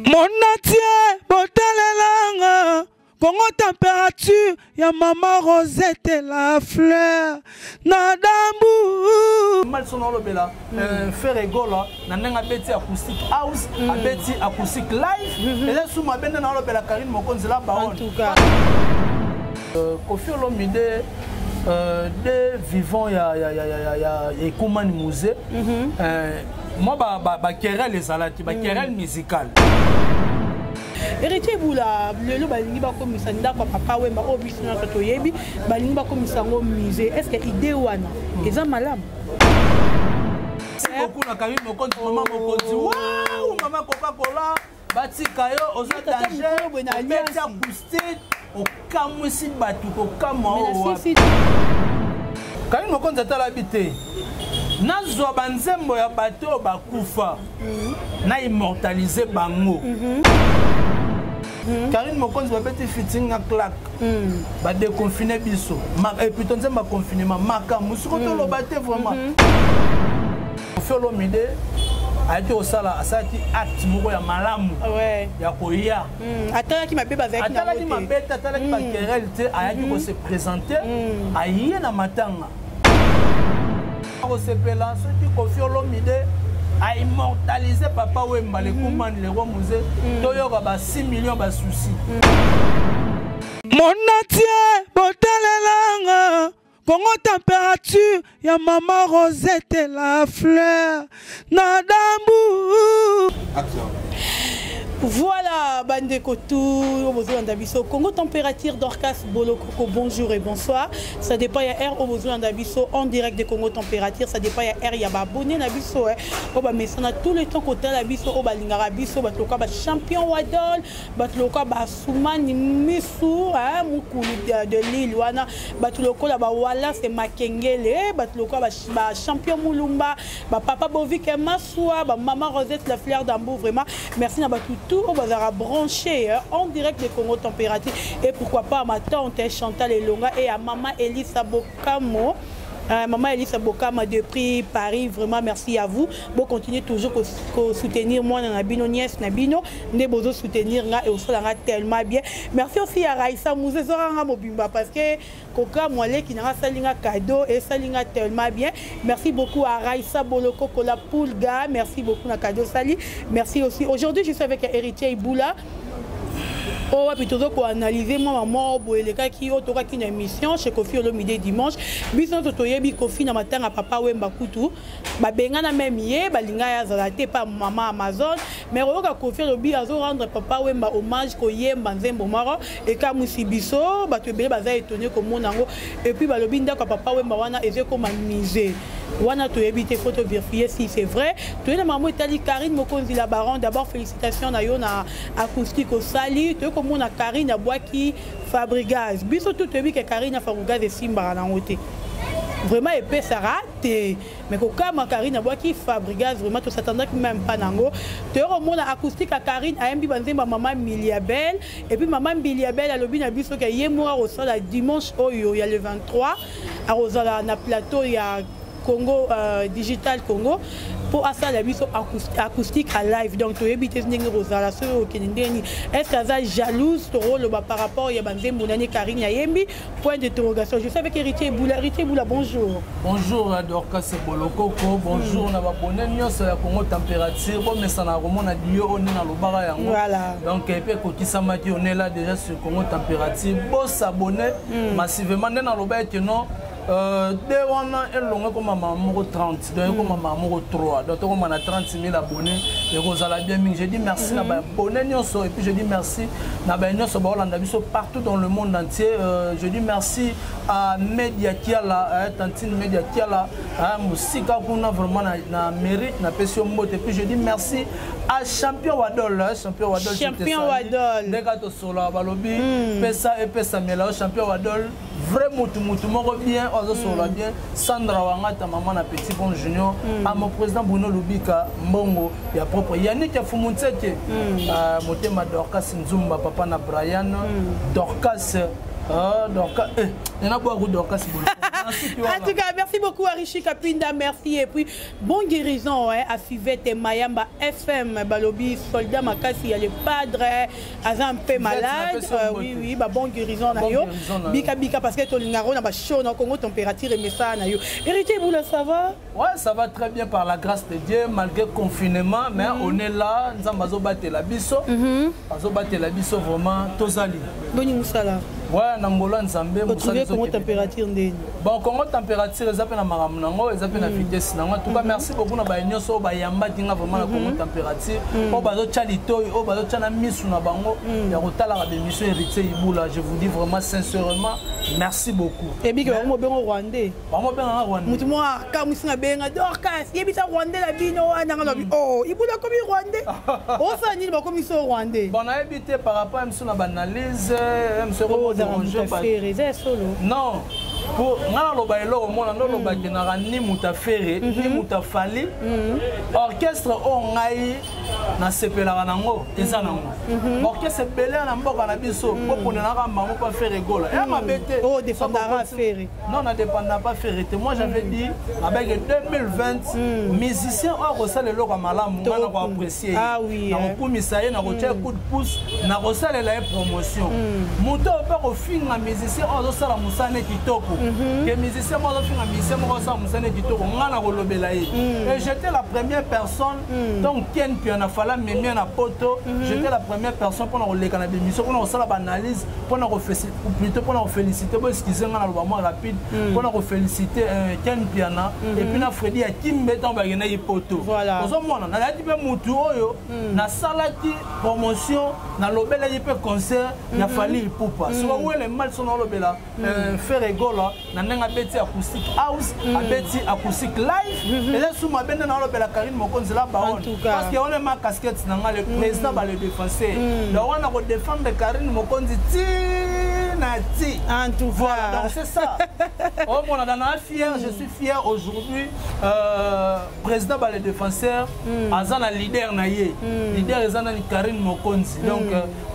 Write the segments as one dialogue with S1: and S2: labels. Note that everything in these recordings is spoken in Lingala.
S1: Monatie, botalelanga, Congo température, ya maman Rosette la fleur, nadambu.
S2: Mal son bela, faire rigola, nanenga beti acoustic house, beti acoustic live, et là sous ma bende na bela Karine Mokonzi la baronne.
S1: En tout cas,
S2: Kofi Olomide, des vivants ya Ekumani musée. Moi ba querelle les alati, ba querelle musicale.
S3: Héritier Boula, le balingi ba komisa ndako papa wemba obiso na to yebi, balingi ba komisa ngo musée. Est-ce que idée wana eza malamu?
S2: Beaucoup na Karine Mokonzi, maman Mokonzi. Waouh, maman Coca-Cola, batika yo oza danger, beti acoustique, au kamwisi batu ko kamo. Karine Mokonzi atala habité. Nazwa banzembo ya bato bakufa na immortaliser bango. Karine Mokonzi va petit fitting à claque. Ba déconfiner biso. Et puis ton zemba confinement maka musuko to lo baté vraiment. Kofi Olomide a été au sala asaki acte moko ya malamu.
S3: Ouais.
S2: Ya koya.
S3: Atala ki mabe bazaki na.
S2: Atala ki mabeta, atala ki ba querelle a yaki ko se présenter aye na matanga. Sepela ceux qui Kofi Olomide a immortalisé Papa Wemba le commande le roi musée toyoka ba 6 millions ba souci.
S1: Monatie, botalelanga, Congo température, ya maman Rosette la fleur, nadambu.
S3: Voilà, bande Kotou, au Congo température Dorcas Bolokoko, bonjour et bonsoir. Ça dépend, il y a R au besoin d'Abisso en direct de Congo température. Ça dépend, il y a R, il y a abonné d'Abisso. Mais ça a tout le temps côté d'Abisso, au Balingara Bisso, Batloka, champion Wadol, Batloka, Soumani Missou, Moukouli de Lille, Wana, Batloka, Wala, c'est Makengele, Batloka, champion Moulumba, Papa Bovik Massoua, Maman Rosette, la fleur d'Ambou, vraiment. Merci Nabatou. Tout au bazar branché en direct de Congo température et pourquoi pas à ma tante Chantal Elonga et à maman Elisa Bokamo. Maman Elisa Bokama depuis Paris, vraiment merci à vous. Bon, continuez toujours à soutenir moi dans Nabino, nièce Nabino, ne bozo soutenir nga et aussi là tellement bien. Merci aussi à Raïssa Mouzé Zoranga Mobimba parce que Koka Moale qui n'a salinga cadeau et salinga tellement bien. Merci beaucoup à Raïssa Boloko Kola Poulga, merci beaucoup na cadeau Sali. Merci aussi. Aujourd'hui, je suis avec Héritier Boula. Oh, puis toujours pour analyser moi maman les cas qui ont une émission chez Kofi Olomide dimanche biso to yebi Kofi na matanga papa Wemba Kutu ba benga na même yé ba linga ya zalate pa maman Amazon mais roka Kofi Olomide azo rendre papa Wemba hommage ko yemba nzembo maro et ka musibiso ba to bele baza étonné ko monango et puis ba lobi ndaka papa Wemba wana eze ko maniser wana to yebi te photo vérifier si c'est vrai to na maman Itali Karine Mokonzi la baron d'abord félicitations na yo na acoustique au sali comme on Karine Abouaki Fabrigaz. Biso tout le que Karine Fabrigaz et Simba na ngote. Vraiment épais ça rate. Mais comme Karine Abouaki Fabrigaz vraiment tout s'attendait que même pas nango. Tu as mon acoustique à Karine a mbi banze maman Miliabel et puis maman Miliabel a lobi na biso que yemora au sol dimanche oyo il y a le 23 à Rosala na plateau il y a Congo Digital Congo pour ça la biso acoustique à live donc tu éviter ndenge Rosala so okendeni est-ce que ça jalouse ton rôle par rapport ya banze monane Karine Yembi point d'interrogation je sais avec Héritier Boula bonjour
S2: Dorcas Boloko bonjour na ba bonne nyos ya Congo température bon mais ça na romona dio on na lobara yango
S3: voilà
S2: donc et puis kokisama ki on est là déjà sur Congo température bon s'abonner massivement na lobara que non dès on a un long comme maman 30 donc comme maman 3 donc on a 30 000 abonnés et Rosala bien je dis merci na ba abonnés et puis je dis merci na ba nyonso ba Hollande biso partout dans le monde entier je dis merci à Media Kiala Tantine Media Kiala musika kuna vraiment na mérite na pesio mbote et puis je dis merci à champion Wadol les gars de Sola balobi pesa et pesa mela champion Wadol vrai mutu moko bien ozo Sola bien Sandra Wangata maman na petit bon junior à mon président Bruno Lubika Mbongo ya propre Yannick Fumuntseke motema Dorcas Nzumba papa na Brian Dorcas Dorcas, il y a beaucoup Dorcas.
S3: En tout cas, merci beaucoup à Richie Kapinda, merci. Et puis, bonne guérison à Fivette et Mayamba FM, Balobi, soldat Makasi, il y a le padre, un peu malade. Oui, bonne guérison. Bika Bika, parce que tu as chaud, dans Congo, température et message. Héritier Boula, ça va?
S2: Ouais, ça va très bien par la grâce de Dieu, malgré le confinement, mais on est là, nous avons battu la biso. Nous avons battu la biso vraiment, Tozali.
S3: Bonne Moussala.
S2: Ouais, Nangola, Nzambé,
S3: Moussala. Comment température?
S2: Bon, comment température, ils appellent la maramnango, ils appellent la vitesse. En tout cas, merci beaucoup na baigno so ba yamba dinga vraiment la comment température. O bazo chalito, o bazo chana misu na bango. Ya kotala ka bémission héritier Iboula, je vous dis vraiment sincèrement merci beaucoup.
S3: Et bien que mo ben Rwandais.
S2: Ba mo ben Rwandais.
S3: Mutu moi ka musinga benga Dorcas, yebisa Rwandais la bino wana ngalo. Oh, Iboula comme Rwandais. O sa ni ba comme so Rwandais. Bon,
S2: on a évité par rapport à monsieur na analyse, monsieur Robo déranger pas. Non. Pour ngana loba elo mona no loba kenara ni mutafere ni mutafali orchestre o ngai na sepelaka nango eza nango orchestre belé na mboka na biso pour na ka mamu pas faire rigola et mabete
S3: oh défendra faire
S2: non na dépendra pas faire moi j'avais dit avec 2020 musicien o resale lo ka malamu ngana ko apprécier
S3: ah oui
S2: na ko misaye na ko tia coup de pouce na ko sala la promotion muto pa ko finga musicien o sala musane kitoko que musicien moi je suis un musicien moi ça musane kitoko ngana ko lobela ye et j'étais la première personne donc Ken puis on a fallu même na poto j'étais la première personne pour les canaux d'émission pour ça la analyse pour plutôt pour féliciter pour excuser ngana lo moi rapide pour féliciter Ken Piana et puis na Freddy a qui mettant ba gena poto
S3: voilà
S2: ozo mona na lati pe mutu oyo na salaki promotion na lobela ye pe concert na fali ipupa so où les mal sont lobela faire rigola na nenga beti acoustic house abeti acoustic live et là sous ma bende na lobela Karine Mokonzi la baon parce que on est ma casquette na le président ba le défenseur donc on a ko défendre Karine Mokonzi ti na ti
S3: en tout cas
S2: donc c'est ça oh mon dana fier je suis fier aujourd'hui président ba le défenseur azana leader na ye leader ezana ni Karine Mokonzi donc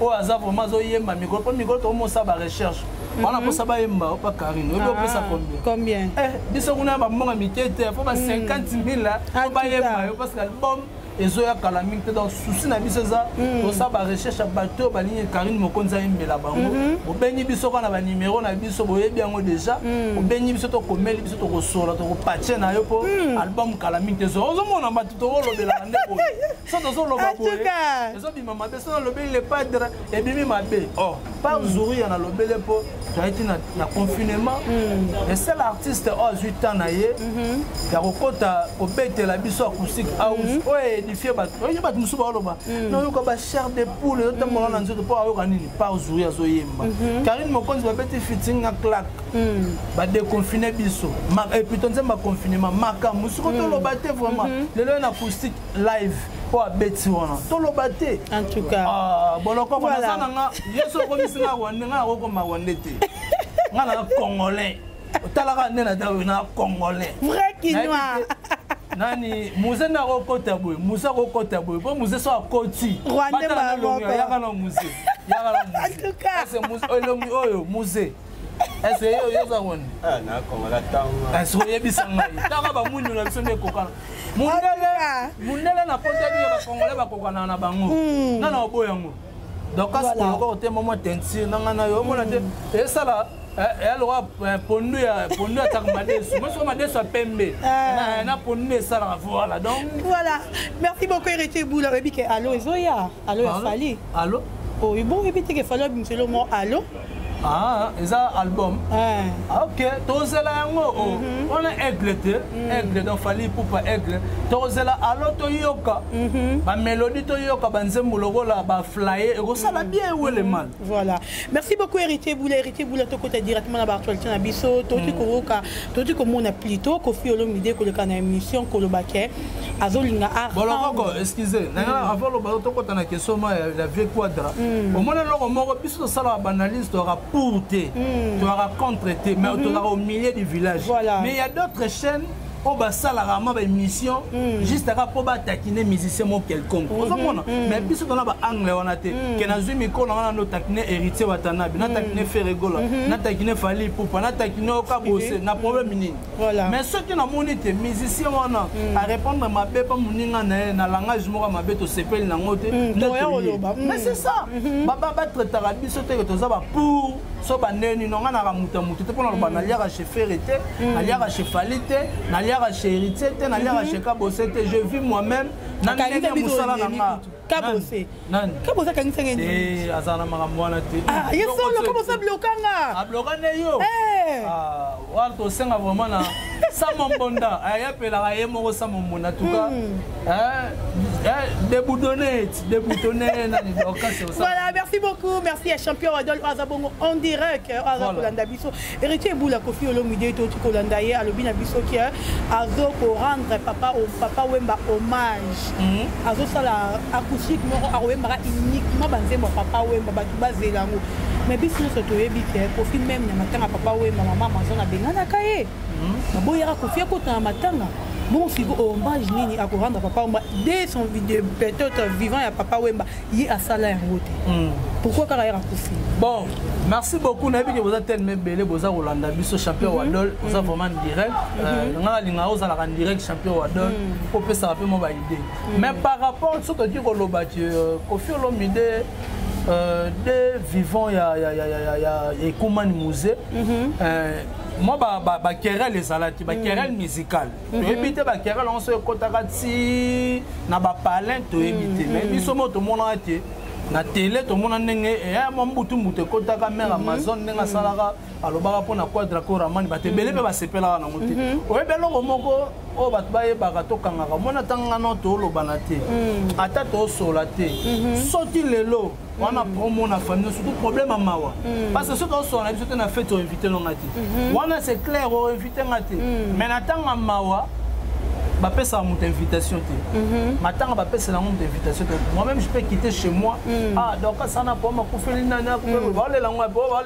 S2: o aza vraiment zo yemba micro to mo sa ba recherche on a pour ça ba yemba pas Karine on peut ça
S3: combien
S2: biso kuna ba monga mikete faut ba 50 000 là ba yemba parce que l'album ezoya kalaming te dans souci na biso za to ça ba recherche bateau ba ligne Karine Mokonzi mbela bango obenyi biso kana ba numéro na biso boyebi yango déjà obenyi biso to komeli biso to kosola to ko patcher na yo po album kalaming te zo mona matu to lobela ndeko so to zo loba boye ezo bima mabe so lobeli le padre et bimi mabe oh par jour ya na lobele po tu as été na confinement et c'est l'artiste aux 8 ans na ye ya kokota obete la biso acoustique house ouais édifier bat oye bat musu ba loba non ko ba chair de poule yo tamona na nzoto po ayo kanini par jour ya zo yemba Karine Mokonzi ba beti fitting na claque ba déconfiner biso et puis tonze ba confinement maka musu ko to loba te vraiment le na acoustique live po abeti wana to loba te
S3: en tout cas
S2: boloko ko na nga yeso ko misinga wande nga ko ma wande te nga na congolais talaka nena dawe na congolais
S3: vrai quinois
S2: nani muze na kokota boy musa kokota boy po muze so akoti
S3: Rwanda ba moko
S2: yaka na muze
S3: en tout cas
S2: c'est muze oyo muze est-ce yo za woni
S4: na kongola tanga
S2: est-ce que yebisa ngai tanga ba munyu na biso ne kokana mundele na ponte bi ba congolais ba kokana na bango nana oboyango donc kasi ko te moment tensi nanga na yo mona te et ça là elle aura pondu ya takmadesu moi sur madesu pembe na pondu ça la voilà donc
S3: voilà merci beaucoup héritier Boula rebike allo ezoya allo ya fali
S2: allo
S3: oh bon rebite ke fali bimselo mo allo
S2: ah eza album ok tozela yango on a aigle donc fali poupa aigle tozela allo to yoka ba mélodie to yoka ba nzembo lokola ba flyer et ça la bien ou le mal
S3: voilà merci beaucoup héritier Boula to côté directement na ba actualité na biso to ko mona plutôt ko fi olomide ko le kana émission ko le baké azolinga
S2: boloko excusez na avant le bato to côté na question la vie quadra au moins loko moko biso sala banaliste to pour te, tu auras contre te, mais tu auras au milieu du village.
S3: Voilà.
S2: Mais il y a d'autres chaînes on va ça la rama émission juste à pour taquiner musicien mo quelconque mais puis on a ba anglais on a été que na zumi ko na no taquiner héritier watanabe na taquiner Ferregola na taquiner Fali Poupa na taquiner Okabose na problème ni mais ceux qui na monité musicien wana à répondre ma bé pas moninga na langage mo ma bé to sepel na ngote mais c'est ça baba battre tarabi sauter que to za ba pour so ba neni no ngana ka muta muta te pona lo ba na liaka chez Ferreté na liaka chez Falite na liaka chez héritier te na liaka chez Kabose te je vis moi-même na ndenge musala na nga
S3: Kabose
S2: nan
S3: Kabose ka nsengen
S2: eh azana makambo wana te
S3: ah yeso lo Kabose blokanga
S2: a blokane yo ah wato senga vraiment na Samombonda ayapela ka yemo ko Samombonda tuka déboutonner na Dorcas.
S3: Voilà, merci beaucoup, merci à champion Adol Azabongo en direct Azakolanda biso héritier Boula Kofi Olomide to Kolanda ye alobina biso ki azo ko rendre papa Wemba hommage azo sala acoustique moko awemba uniquement banzembo papa Wemba batu bazelango mais biso so to yebi ke Kofi même na matanga papa Wemba mama mazona bengana kaye boyera Kofi ko na matanga bon si hommage nini à rendre papa Wemba dès son vidéo peut-être vivant ya papa Wemba yi asala yango te pourquoi carrière Kofi
S2: bon merci beaucoup na bi que vous êtes tellement belé boza Rolanda biso champion Wadol vous avez vraiment direct nga linga oza la direct champion Wadol pour peut ça rappeler mon ba idée mais par rapport ce que dit Koloba Kofi Olomide des vivants ya Ekuman musée moi ba querelle les alati ba querelle musicale to éviter ba querelle on se kotakati na ba palin to éviter mais biso moto mona ate na télé to mona ndenge e mo mbutu mbutu kotaka mère Amazon ndenge salaka alobaka pona quadra ko ramani ba tebele pe ba sepela na ngote o ebelo moko o bat baye ba to kangaka mona tanga no to lobana te ata to sola te soti lelo wana promo na famille surtout problème à mawa parce que ce qu'on soit on a fait inviter l'ongati wana c'est clair on inviter ngati mais natanga mawa ba pesa mon invitation te matanga ba pesa na mon invitation moi même je peux quitter chez moi ah donc ça n'a pas ma kufeli nana ko ba le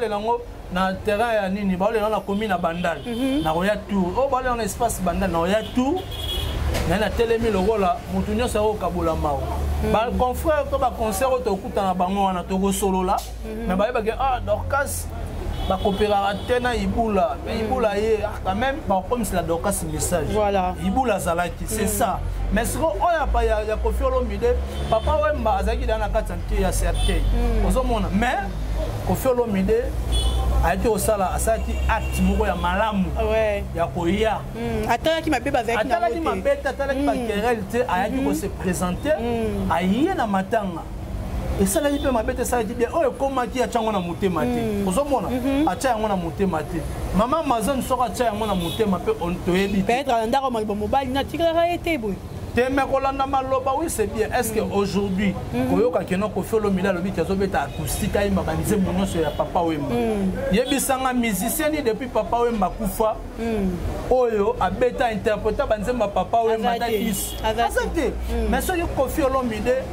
S2: lango na terrain ya nini ba le na commune na Bandal na roya tour o ba le na espace Bandal na roya tour na telemi le rôle mutu nyonso o kabola mawa ba confrère to ba concert to kuta na bango wana to go solo là mais ba ke ah Dorcas ba coopéra tena ibula mais ibula ye quand même ba comme c'est la Dorcas message
S3: voilà
S2: ibula zalaki c'est ça mais ce qu'on a pas ya Kofi Olomide papa Wemba azaki dans kati ya certain ozomona mais Kofi Olomide a été au sala asaki acte moko ya malamu ya koya
S3: atala ki mabeba zaki na
S2: atala ki mabeta atala ki ba querelle te ayaki ko se présenter aye na matanga et ça là il peut mabeta ça dit bien oh comment qui a chango na motema te ozomona acha yango na motema te maman Amazon soka acha yango na motema pe on to yebi
S3: peut-être ndako malbo mobile na tikara été boy
S2: mais Rolanda maloba oui c'est bien est-ce que aujourd'hui koyoka keno Kofi Olomide lobi kazo beta acoustique ay mabanize mono so ya papa Wemba yebisanga musicien ni depuis papa Wemba kufa oyo abeta interpréter banzemba papa Wemba datis azate mais so Kofi Olomide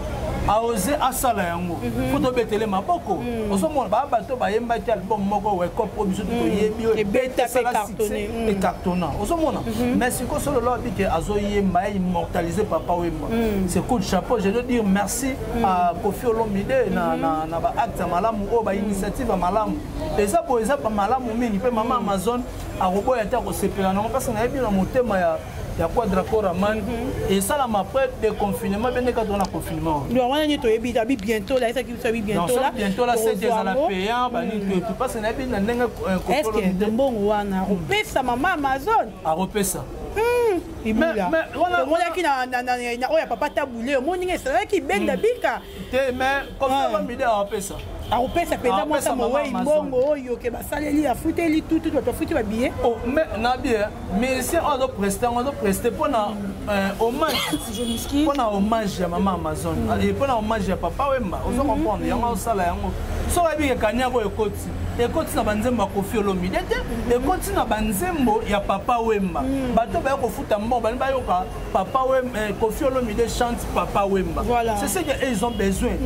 S2: a osé asala yango foto betele maboko osomona ba bato ba yemba ti album moko we ko pro biso to yebi o
S3: beta cartonné
S2: et cartonnant osomona mais si ko solo lo bi ke azo yemba immortaliser papa Wemba c'est coup de chapeau je dois dire merci à Kofi Olomide na ba acte malamu o ba initiative malamu et ça pour exemple malamu mingi pe maman Amazon a robo ya ta ko sepela non parce que na yebi na motema ya quadra koraman et ça là après de confinement bien quand on a confinement
S3: on va ni to yebi bientôt là ça qui ça bientôt
S2: là c'est déjà la payant ba ni tu passes na bien ndenge
S3: est-ce que de bon wana repesa maman Amazon
S2: a repesa
S3: mais voilà qui na oya papa taboulé mon ninga c'est qui benda bika
S2: mais comme ça va me dire a repesa
S3: aopesa penda mwasa mowe imbongo oyo ke basaleli afuteli tout to futi ba billet
S2: oh mais na bien mais si on doit prester pour na hommage pour na hommage ya maman Amazon et pour na hommage ya papa Wemba on comprendre yango sala yango so abi ke kanyako ekoti na banzembo Koffi Olomide ekoti na banzembo ya Papa Wemba bato ba ko futa mbon ba yoka Papa Wemba Koffi Olomide chante Papa Wemba c'est ce qu'ils ont besoin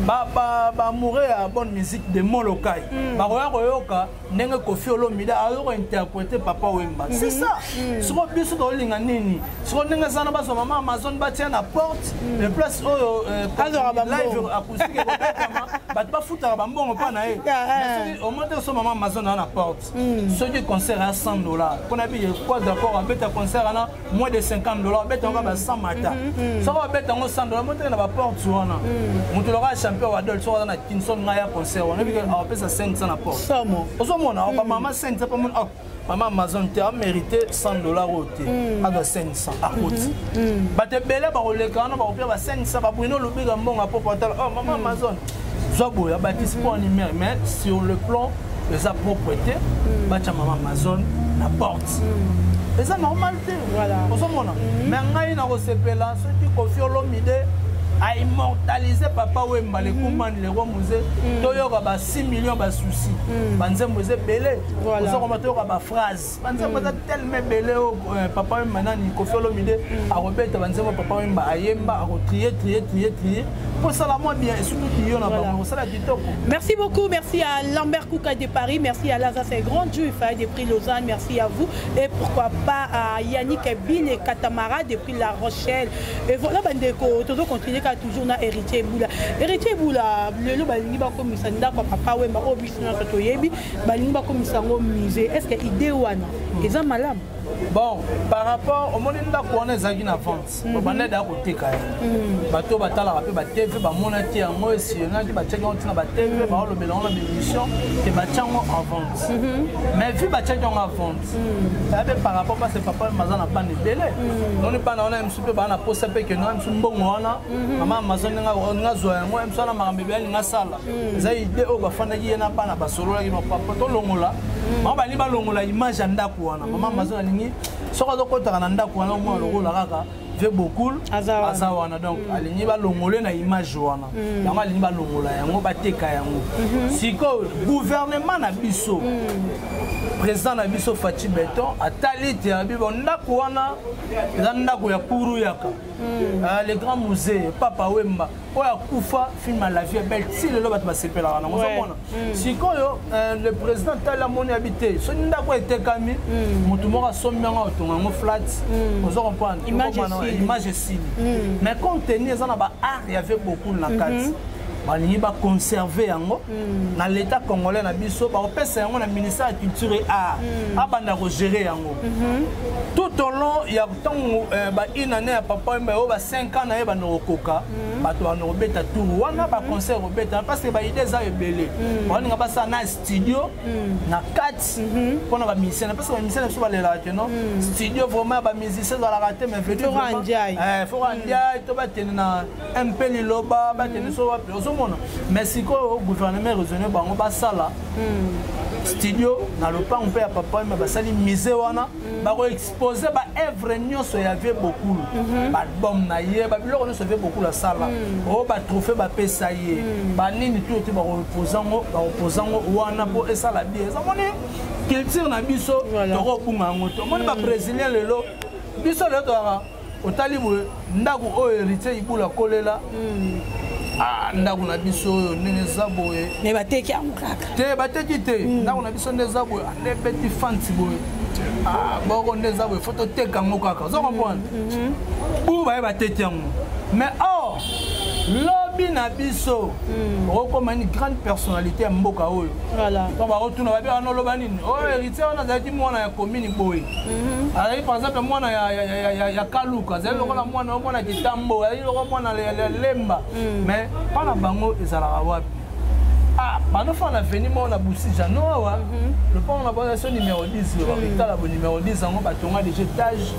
S2: ba mourir à bonne musique de Molokai ba yoka ndenge Koffi Olomide a interpréter Papa Wemba c'est ça so biso do linga nini so ndenge sana ba so mama Amazon ba tia na porte le place live acoustique ba pas futa ba mbongo pa na au moins de maman Amazon à la porte. Ceux qui concert à $100. Qu'on a dit quoi d'accord avec un concert à moins de $50. Bet on va 100 matin. Ça va bet on $100. Monter dans la porte sur on. On te l'aura champion à Adol sur la Kinson Naya concert. On a dit on paie ça 500 à porte. Ça moi. Au moins on maman 500 pas mon maman Amazon tu as mérité $100 au thé. À 500 à côté. Bah te belle ba le quand on va payer 500 ba Bruno le big bon à portal. Oh maman Amazon. Zobo ya bâtisse pas en numéro mais sur le plan de sa propreté bacha maman Amazon la porte et ça normalité voilà on s'en mona mais ngai na recepela ce qui Koffi Olomide a immortalisé Papa Wemba les commandes les rois musée toyoka ba 6 millions ba souci banzembo ze belé on s'en remettre ba phrase banzembo za tellement belé Papa Wemba nani Koffi Olomide a rebeta banzembo Papa Wemba ayemba a trier pour ça la moins bien et surtout qui y en a pas ça la kitoko. Merci beaucoup, merci à Lambert Kouka de Paris, merci à Laza c'est grand Dieu des prix Lausanne, merci à vous et pourquoi pas à Yannick Bin et Katamara des prix La Rochelle et voilà bandeko toujours continuer car toujours na héritier Boula le lo balingi ba komisa ndako Papa Wemba obisi na to yebi balingi ba komisa ngo musée est-ce que idée wana eza malamu. Bon, par rapport au monde ndako wana ezaki na vente ba neda ko teka bato batala ba pe ba TV ba monati en moi si on a dit ba tcheka on tina ba TV ba lo belon la émission et ba tchango en vente mais vu ba tcheka en vente ça veut par rapport à ce Papa Amazon na pas de belé on est pas na msupe ba na posa pe que no msumbongo wana mama Amazon nga zo yango msana makambe beli nga sala za idée o ba fanda ki na pa na ba solo la ki no papa to longola mama bali ba longola image ndako wana mama Amazon alingi soko do kota na ndako wana mo lokola kaka fait beaucoup azawana donc alingi ba longolé na image wana yango alingi ba longola yango bateka yango siko gouvernement na biso président na biso Fachi Beton atali te abibo ndako wana eza ndako ya puru yaka le grand musée Papa Wemba oya kufa film à la vie belle si le loba basepela wana ngozomona sikoyo le président tala moni habité so ndako etekami mutu moko asombenga otonga ngo flat ozo comprendre image si mais contenu eza na ba art il y avait beaucoup na kati balingi ba conserver yango na l'état congolais na biso ba opesa yango na ministère de culture et art abanda ko gérer yango tout au long ya tango ba une année ya Papa Wemba o ba 5 ans na ye ba nokoka bato ba nobeta tour wana ba concert obeta parce que ba idée za ebele on nga ba sa na studio na 4 pona ba musicien parce que ba musicien so ba lela te non studio vraiment ba musicien za la rater mais veut faut randia to ba tenina un peu liloba ba tenina so mais si le gouvernement raisonné bango basala studio na lopa on peut à Papa Wemba basali misé wana ba ko exposer ba œuvre nyonso ya vie beaucoup ba album na ye ba biloko nyonso fait beaucoup la sala o ba trophée ba pesa ye ba nini tout ba opposango wana po esala bien ça moni culture na biso to ko bunga ngoto moni ba brésilien lelo biso le to otali ndako o héritier ibula kolela ndako na biso nene zaboye mais bateki amukaka te bateki te ndako na biso nene zaboye les petits fancy boy boko nene zaboye photo teka ngokaka zo comprendre ou ba bateki yango mais oh lobby na biso comme une grande personnalité ya mboka oyo voilà donc ba retourna ba bia no loba nini oh héritier on a dit mwana ya commune boy alors par exemple mwana ya Kaluka zali lokola mwana kitambo ali lokola mwana lemba mais pas na bango ezala wapi Pendant qu'on a venu, on a boussi Jano, le pont on a posé son numéro 10, le numéro 10, on a tourné des étages.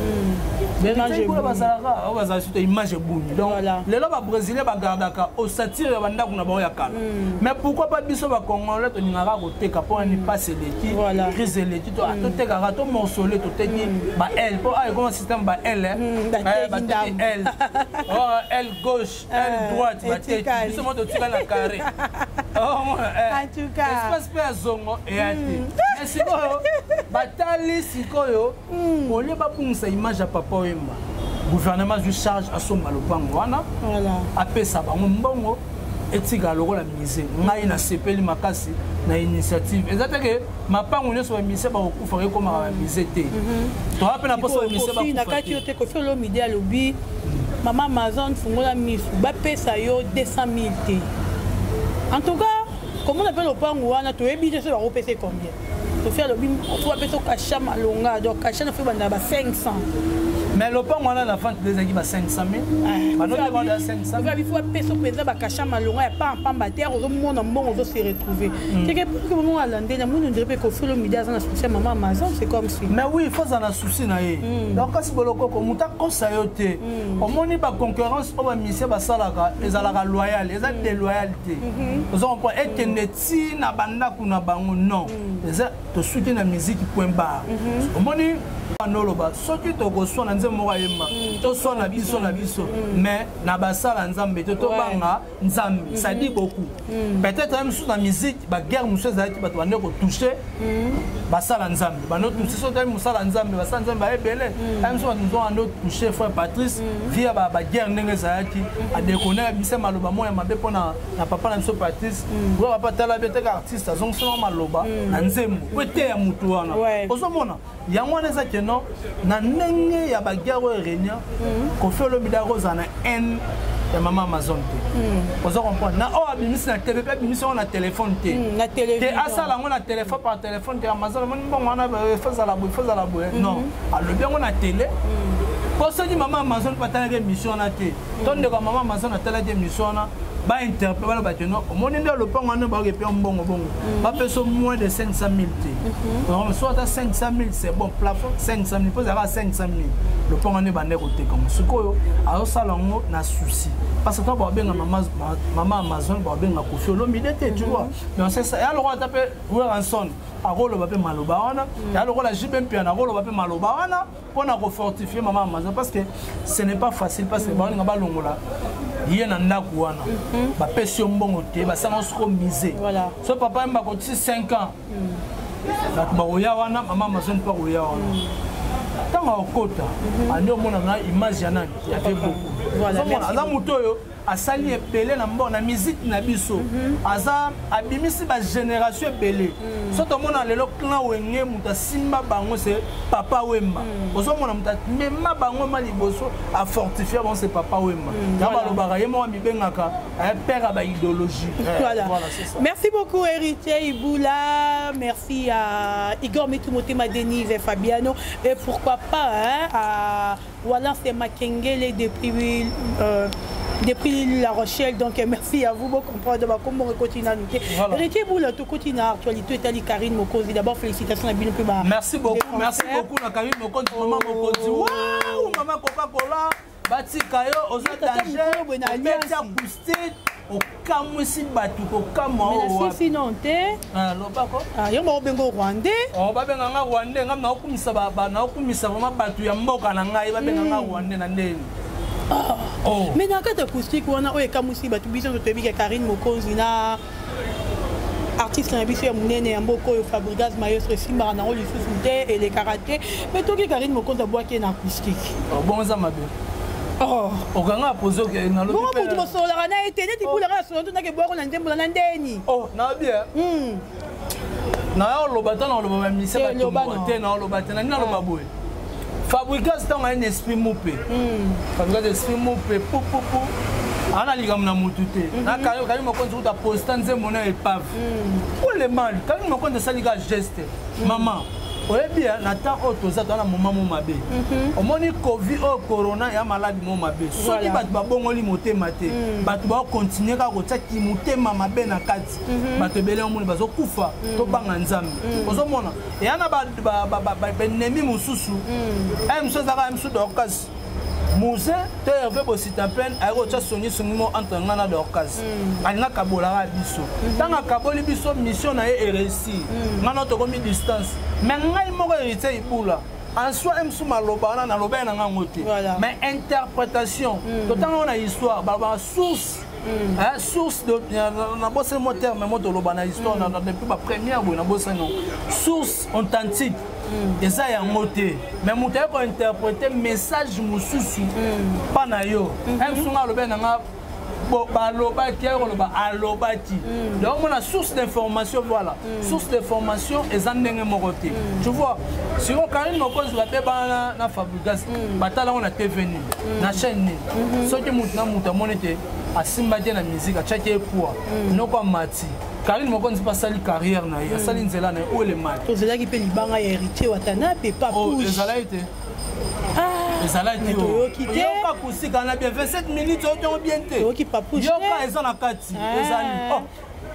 S2: On va ajouter image boum. Donc, les lobes brésiliens gardaka au satire banda qu'on a boya calme. Mais pourquoi pas biso ba congolais to ninga ko teka po ni passer l'équipe, crise l'équipe to teka ka to morceler to teki ba L po ay comment système ba L ba L. Oh L gauche, L droite, ba teki. Biso mo to tira na carré. Oh
S3: En tout cas.
S2: Espace pe azongo et ati. Mais sikoyo batali sikoyo on lieu ba pungisa image ya papa Wemba. Gouvernement du charge à son malopango wana.
S3: Voilà.
S2: Apesa bango mbongo etika lokola mise. Ngai na sepeli makasi na initiative. Ezata ke mapango nyoso ba mise ba okufa ke koma ba mise te. To apena poso ba mise ba okufa.
S3: Na kati yote ko fi lo midi alobi. Maman Amazon fungola misu ba pesa yo 200 000 te. En tout cas, comment on appelle le pango wana to ebi je sais ba repéser combien. To faire le bim faut appeler cacha malonga donc cacha na fait banda ba 500.
S2: Mais le pango wana la vente des équipes à 500 000. Ba non demande à 500 000.
S3: Il faut appeler so pesa ba cacha malonga et pas en pamba terre au monde on va se retrouver. C'est que pour que on alande na monde dirait que faut le midi dans la souci maman Amazon c'est comme si.
S2: Mais oui, il faut en souci na ye. Donc quand boloko ko muta ko sayote. Au moni ba concurrence o ba mission ba salaka ezalaka loyal, ezal déloyalité. Nous on peut être neti na banda kuna bango non. Ezal to soutenir la musique point barre. Au moni anoloba soki to ko sona nzembo mo yemba. To sona biso na biso. Mais na basala nzambe to banga nzambe, ça dit beaucoup. Peut-être même sous la musique ba guerre muso ezalaki ba to bande ko toucher. Basala nzambe, ba no toucher so tami musala nzambe, basala nzambe ba ebele. Même so nous on notre toucher frère Patrice via ba guerre ndenge ezalaki a déconner bise maloba moya mabe pona na papa na biso Patrice. Ko papa tala bete ka artiste azong so maloba na nzembo. Ko te ya mutu wana. Ozomona yango wana ezaki non na ndenge ya ba guerre réunion ko fait le midaroza na N ya maman Amazon te. Ozo comprendre na o abimisi na TV abimisi na téléphone te.
S3: Na télévision.
S2: Te asala ngo na téléphone par téléphone te Amazon mon bon wana faza la boue. Non. Alors bien on a télé. Pour ça dit maman Amazon pas telle émission na te. Ton de maman Amazon na telle émission na ba interpréter ba teno. Mon ndé le pont wana ba ke mbongo bongo. Ba peso moins de 500 000 te. Donc soit à 500 000 c'est bon plafond 500 000 pose à 500 000. Le pont wana ba ndé côté comme sikoyo a sala ngo na souci. Parce que toi ba benga maman Amazon ba benga Koffi Olomide te tu vois. Mais c'est ça. Et alors on t'appelle Ranson. A rolo ba pe maloba wana. Et alors la JBM puis na rolo ba pe maloba wana pour na fortifier maman Amazon parce que ce n'est pas facile parce que ba nga longola. Il na ndaku wana. Ba pesio mbongo te ba sanga soko misé.
S3: Voilà.
S2: So papa mba ko 5 ans. Ba oya wana maman Amazon pas oya wana. Tant au kota. Andi omona na image ya nani. Ya fait beaucoup.
S3: Voilà.
S2: Aza mutoyo asali epele na mbona na musique na biso. Aza abimisi ba génération epele. Soto mona lelo clan wenge muta simba bango c'est papa Wemba. Ozo mona muta mema bango ma liboso a fortifier bon c'est papa Wemba. Ya ba lobaka yemo mi bengaka père ba idéologie.
S3: Voilà,
S2: c'est ça.
S3: Merci beaucoup héritier Iboula, merci à Igor Metumotema, Denise et Fabiano et pourquoi pas à Wallace et Makengele depuis La Rochelle. Donc merci à vous pour comprendre comment on continue à noter. Héritier Iboula, tout continue à actualité Itali Karine Mokozi. D'abord félicitations à Bino Puma.
S2: Merci beaucoup na Karine Mokozi, maman Mokozi. Waouh, maman Coca-Cola. Bati kayo oza danger beti acoustique okamwisi batu kokama
S3: o sinon te
S2: lobako
S3: yo mo bengo rwandais
S2: babenga nga rwandais ngam na okumisa na okumisa vraiment batu ya mboka na ngai babenga nga rwandais na ndeni
S3: mais na kata acoustique wana o ekamwisi batu biso to tebika Karine Mokonzi na artiste na biso ya munene ya mboko oyo Fabregas Maestro esimbaka nango lisusu te et les karaté mais toki Karine Mokonzi abwaki na acoustique
S2: bonza mabe. Oh, okanga pozo ke na lobi.
S3: Bon pour tout so la na etene ti bula na so na ke boako na ndembo na ndeni.
S2: Oh, na bien. Na lobata na loba mise ba tumbote na lobata na loba boy. Fabrikas tanga un esprit moupé. Fabrikas esprit moupé pou. Ana ligam na mutute. Na kayo Mokonzi uta posta nzembo na epave. Pour le mal, Karine Mokonzi salika geste. Maman oye bien nata otoza dans la moment mabe omoni covid o corona ya maladi mo mabe soki batu babongoli motema te batu ba continuer ka kotia ki motema mabe na kati batu ebele omoni bazokufa to banga nzambe ozomona yana ba ennemi mususu emso zaka emso dokas Mousse, tu es arrivé au site à peine, à Rocha Sony, son numéro entre Nana d'Orcas. Alina Kabola Bisso. Dans la Kaboli Bisso, mission a réussi. Maintenant, tu as mis distance. Mais il m'a hérité Iboula. En soi, il y a une mais interprétation. Quand on a une histoire, il y a une source. source de na bossa mo terme mo to loba na histoire na depuis ba première boy na bossa non source authentique eza ya ngote mais muta ko interpréter message mususu pa na yo sunga lobe na nga balobaki aloba alobaki donc on a source d'information voilà source d'information eza ndenge moko te tu vois si on Karine Mokonzi bape bana na Fabregas batala on a TV na chaîne ni soki mutu na mutu amonete asimba te na musique achaki poa noko mati Karine Mokonzi pasali carrière na ye asali nzela na o le mal
S3: tozalaki pe libanga ya héritier watana pe pas
S2: push ezala été ezalaki yoka kusika na bien 27 minutes otongo bien te yoka eza na kati ezali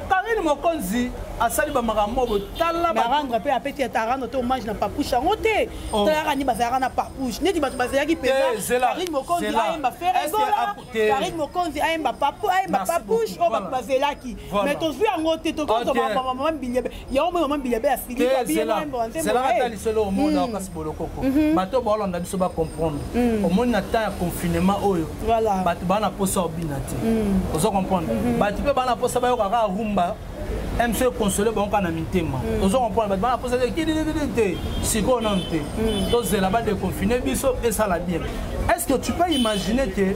S2: Karine Mokonzi asali ba makambo botala
S3: ba rendre pe apeti atarano to hommage na papouche ngo te tala ni bazara na papouche neti bato bazalaki pesa Karine Mokonzi aimba faire gola Karine Mokonzi aimba papouche o bato bazelaki mais to zwi ngo te to ko maman bilebe ya o maman bilebe asili ba bien ngo nzembo
S2: c'est la tali solo au monde en kasibolo koko bato ba olanda biso ba comprendre au monde na temps ya confinement oyo bato bana posa obinati ozo comprendre bato pe bana posa ba yo kaka rumba MC consoler bon kana mitema ozo comprendre ba posa ki te siko non te to zela ba de confiner biso et ça la bien est-ce que tu peux imaginer que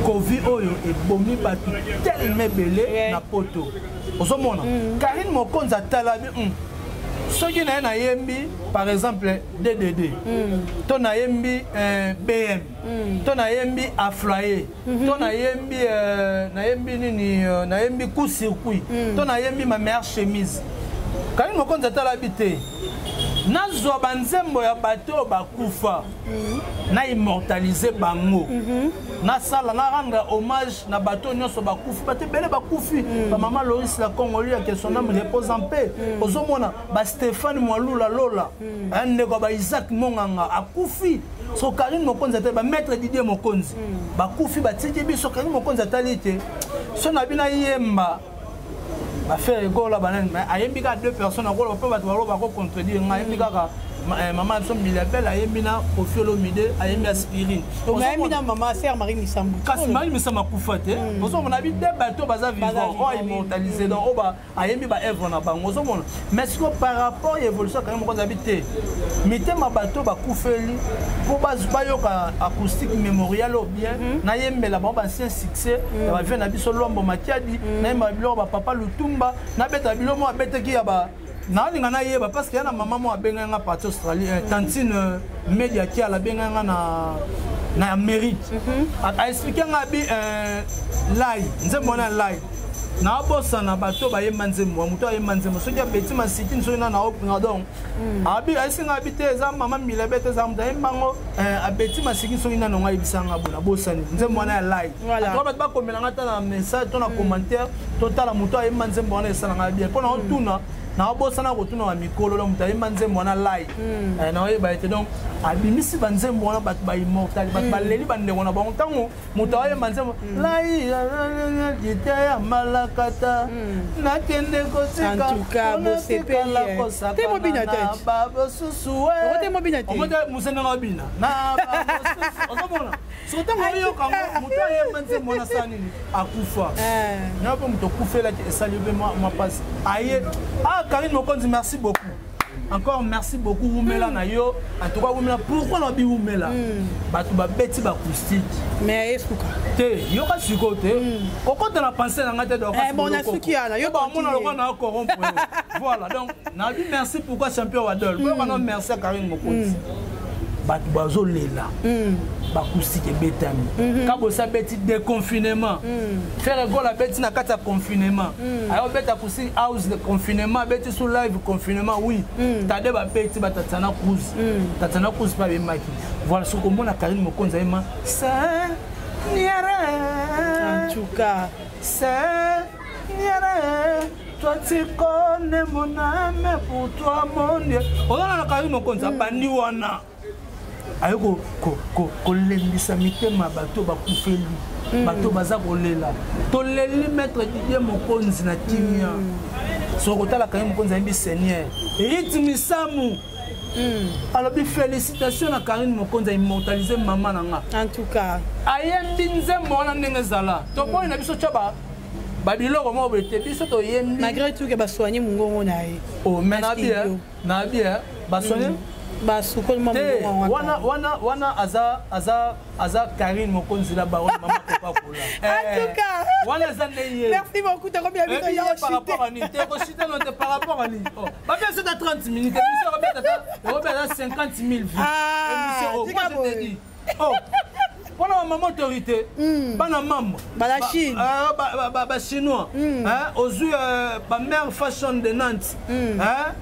S2: Covid oyo et bomi ba tellement belé na poto ozo mona Karine Mokonzi atalabi soki na yembi par exemple DDD to na yembi BM to na yembi Afloyer to na yembi nini na yembi coup circuit to na yembi ma meilleure chemise Karine Mokonzi atalabi te nazwa banzembo ya bato bakufa na immortaliser bango na sala na rendre hommage na bato nyonso bakufi bate bele bakufi ba maman Loris la Congolais que son âme repose en paix ozomona ba Stéphane Mwalula Lola ande ko ba Isaac Monganga akufi so Karine Mokonzi ate ba maître Didier Mokonzi bakufi batiki biso Karine Mokonzi atalite so na bina yemba ba faire gola banan mais ayembi ka deux personnes encore peut battre ba ko contredire ayembi ka maman son milliardaire ayembi na Ofiolo Mide ayembi aspirine
S3: donc ayembi na maman sœur Marie Misambu
S2: kasi Marie Misambu kufate ozo mona bi deux bateaux baza vivant o immortalisé donc o ba ayembi ba œuvre na bango ozo mona mais ce que par rapport à l'évolution quand même ko habité mité ma bateau ba kufeli pour ba yoka acoustique mémorial ou bien na yembela ba ancien succès ba vient na biso lombo makiadi na yemba bilo ba papa Lutumba na beta bilo mo abete ki ya ba na linga na yeba parce que na maman mo abenga nga parti Australie tantine media ki ala benga nga na mérite a expliquer nga bi lai nzembo na lai na bossa na bato ba yemba nzembo muto ayemba nzembo so ya beti ma siti nso na open donc abi asinga bite za mama milebete za mta yembango abeti ma siki so ina no ngai bisanga bona bossa ni nzembo na lai to ba komela ngata na message to na commentaire to tala muto ayemba nzembo na esala nga bien pona otuna na bossa na kotuna wa mikolo lo muta yemba nzembo na lai na oyeba ete donc abimisi banzembo na bato ba immortal bato baleli bandengo na bango tango muto ayemba nzembo lai jite ya malakata nakende kosika
S3: en tout cas bo sepeli te mobina tete
S2: babo susuwe
S3: te mobina tete
S2: omote musena ngabina na babo susu ozomona sotango yo kango muto ayemba nzembo na sanini akufa na po muto kufela ki esalibe moi passe aye Karine Mokonzi merci beaucoup. Encore merci beaucoup Oumela na yo. En tout cas Oumela pourquoi on bi Oumela? Batu ba beti ba acoustique.
S3: Mais esuka.
S2: Te yo ka sikote. Koko de la pensée na ngate do ka.
S3: Bon na suki ana yo
S2: ba mona lo na corrompre. Voilà donc na bi merci pourquoi champion Wadol. Pourquoi non merci à Karine Mokonzi. Batu bazo lela. Bakusiki betami kabosa beti déconfinement faire go la beti na kata confinement ayo beta kusi house de confinement beti sous live confinement oui tade ba beti batatana cruise pa bemaki voilà ce qu'on mona Karine Mokonzi ema ça niara
S3: en tout cas
S2: ça niara toi tu connais mon âme pour toi mon Dieu on a Karine Mokonzi bandi wana ayoko kolembisa mitema bato bakufeli bato baza kolela toleli maître Didier Mokonzi na kimia soko tala Karine Mokonzi ambi seigneur rythme samu Alors, félicitations à Karine Mokonzi a immortalisé maman nanga.
S3: En tout cas.
S2: Ayembi nzembo wana ndenge zala. To boy na biso chaba. Babilo mo bete biso to yembi.
S3: Malgré tout que ba soigner mungongo na ye.
S2: Oh, mais na bien, ba soigner.
S3: Ba sukol mo mungongo.
S2: Wana aza Karine Mokonzi la baronne maman papa kola.
S3: En tout cas.
S2: Wana zande.
S3: Merci beaucoup, t'as combien de minutes
S2: par rapport à ni. T'es recité non par rapport à ni. Oh, ba bien c'est à 30 minutes. Émission Robert à 50 000 vues.
S3: Ah,
S2: émission je te dis. Oh. Voilà ma maman autorité. Bana maman.
S3: La Chine.
S2: Ba chinois. Hein, aux yeux ba mère fashion de Nantes. Hein?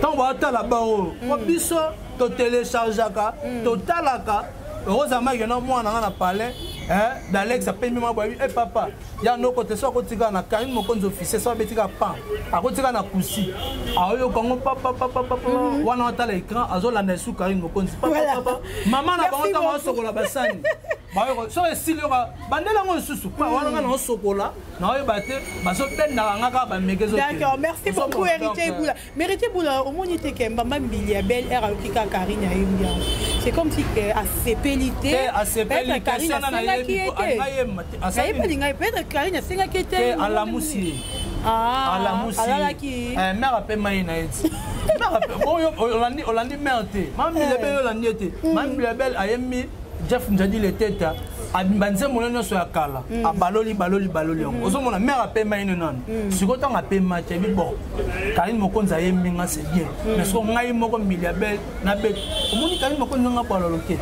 S2: Tant va ta là-bas. Ko biso to téléchargeaka, to talaka. Heureusement il y en a moi na parler. Hein? D'Alex appelle moi boy. Eh papa, ya no côté so ko tika na Karine Mokonzi officier so betika pan. A ko tika na kusi. A yo kongo papa wana ta l'écran azo la nesu Karine Mokonzi. Papa. Maman na bango ta sokola basani. So esili yoka bandela ngo susu pa wana na sokola na yo baté baso benda ngaka ba mekezo.
S3: D'accord, merci beaucoup Héritier Boula. Héritier Boula au moins était que maman Bilia belle air avec Karine a eu bien. C'est comme si à CPLité Karine a qui était. Ça y est pas dingue peut-être Karine a singa qui était
S2: à la moussi.
S3: Ah,
S2: à la moussi.
S3: ala qui
S2: mère appelle maïna eti. Mère appelle bon Olandi merde. Mam Bilebel Olandi eti. Mam Bilebel ayemi Jeff Njadi le tête abimbanze monene so yakala abaloli on ozo mona mère appelle maïna non. Siko tanga appelle match bi bon. Karine Mokonzi ayemi nga c'est bien. Mais so ngai moko Bilebel na bet. Omoni Karine Mokonzi nga paloloke.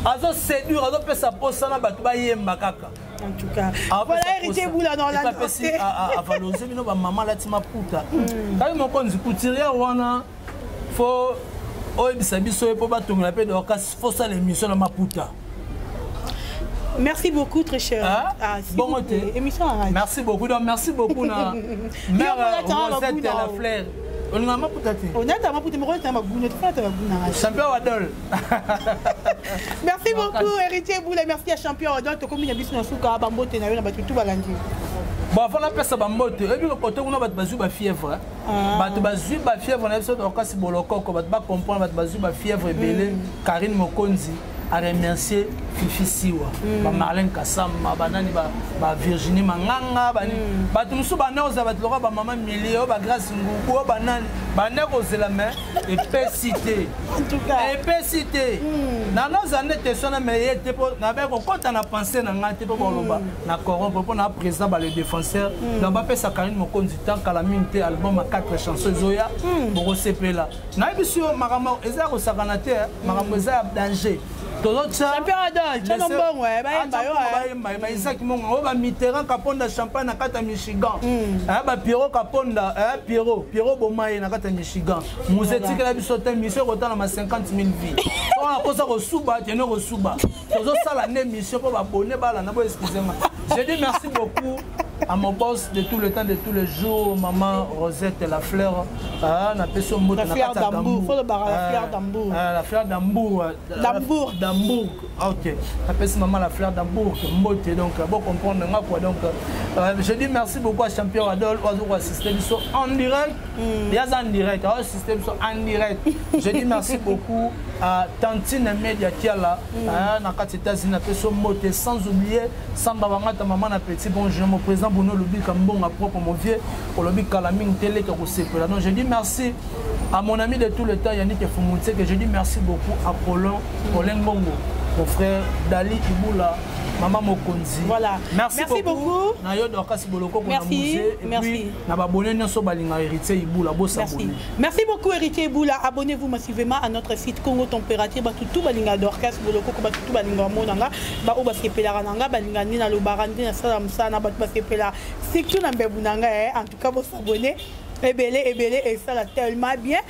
S2: Azo séduire azo pesa posa na batu ba yemba kaka.
S3: En tout cas, voilà Héritier Boula dans la
S2: note. À valoriser ma maman la tima puta. Karine Mokonzi couturier wana faut oyebisa biso po batonga pe donc faut ça l'émission na maputa.
S3: Merci beaucoup très cher.
S2: Bon
S3: émission.
S2: Merci beaucoup. Donc merci beaucoup na mère Rosette la fleur. On a maputa te. On a maputa mais on a maputa te maputa. Champion Wadol.
S3: Merci beaucoup Héritier Boula, merci à Champion Wadol to komi na biso na suka ba mbote na yo na batu tout balandi.
S2: Bon, avant la peste à Mbote, et puis le côté où on a basu ba fièvre. Basu ba fièvre, on a besoin de kasi boloko, ko ba comprendre basu ba fièvre belé. Karine Mokonzi a remercié Fifi Siwa, ba Marlène Kassama, ba nani ba Virginie Manganga, ba tout musu ba noza ba lora ba maman Milio, ba Grâce Ngugo, ba nani ba neko zela main et pécité.
S3: En tout cas,
S2: et pécité. Na nos années te sona mais te po na ba ko konta na penser na ngate po boloba na corrompre pour na président ba le défenseur na ba pesa Karine Mokonzi tant calamité album à 4 chansons zoya pour sepela. Na biso makambo eza ko sakanate makambo eza danger.
S3: Champion Adol, tu as bon ouais,
S2: ba Isaac Mongo ba Mitterrand kaponda champagne na kata Michigan. Ba Pierrot kaponda Pierrot Bomaye na kata Michigan. Muzeti kala biso te mission kota na 50 000 vies. On a kosa ko suba, tiene ko suba. Tozo sala ne mission pour abonner bala na bo excusez-moi. Je dis merci beaucoup à mon boss de tout le temps, de tous les jours, maman Rosette la fleur. La
S3: fleur d'Ambour, faut le barrer la fleur d'Ambour.
S2: La fleur d'Ambour. D'Ambour. Ok. Appelle maman la fleur d'Ambour. Donc, bon comprendre quoi. Donc, je dis merci beaucoup à Champion Adol, au système en direct. Il y a en direct, au système en direct. Je dis merci beaucoup à Tantine Media qui est là. Sans oublier, sans babangata maman na petit bonjour, mon président Bruno Lobi Kambon à propre mon vieux, pour Lobi Kalaming Télé qui a donc je dis merci à mon ami de tout le temps Yannick Fumutse, que je dis merci beaucoup à Paulin Bongo, mon frère Dali Iboula, maman Mokonzi.
S3: Voilà. Merci beaucoup. Merci beaucoup Héritier Iboula. Abonnez-vous massivement à notre site Congo Température. Tout balinga d'orcas boloko tout balinga monanga ba oba sepela nanga balinga ni na lobarandi na sala msana ba sepela surtout na mbebunanga en tout cas vous s'abonner. Ebélé et ça l'a tellement bien.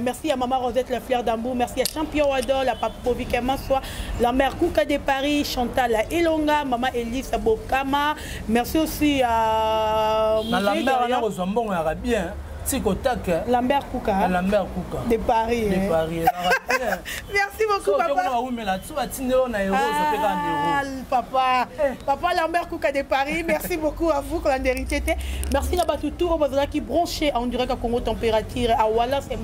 S3: Merci à maman Rosette la fleur d'Ambour, merci à Champion Wadol, à Papovic Maswa, la mère Kouka de Paris, Chantal la Elonga, maman Elise Bokama. Merci aussi à
S2: la mère aux jambons arabien. Tikotak.
S3: Lambert Kouka.
S2: Lambert Kouka.
S3: De Paris.
S2: De Paris.
S3: Merci beaucoup, papa. Papa. Papa Lambert Kouka de Paris. Merci beaucoup à vous, merci à Batoutour, qui branché en direct à Congo Température, à Wallace et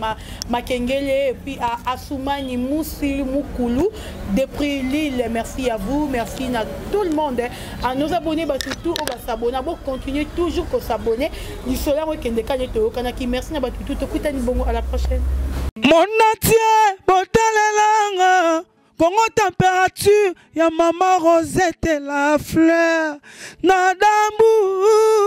S3: Makengele, et puis à Assoumani Moussi Moukoulou, depuis Lille. Merci à vous, merci à tout le monde. À nos abonnés, Batoutour, on va s'abonner, on va continuer toujours à s'abonner. Du soleil, merci à Batoutour, à la prochaine.
S1: Mon atier, botalelanga, Congo température, ya maman Rosette la fleur, nadambu.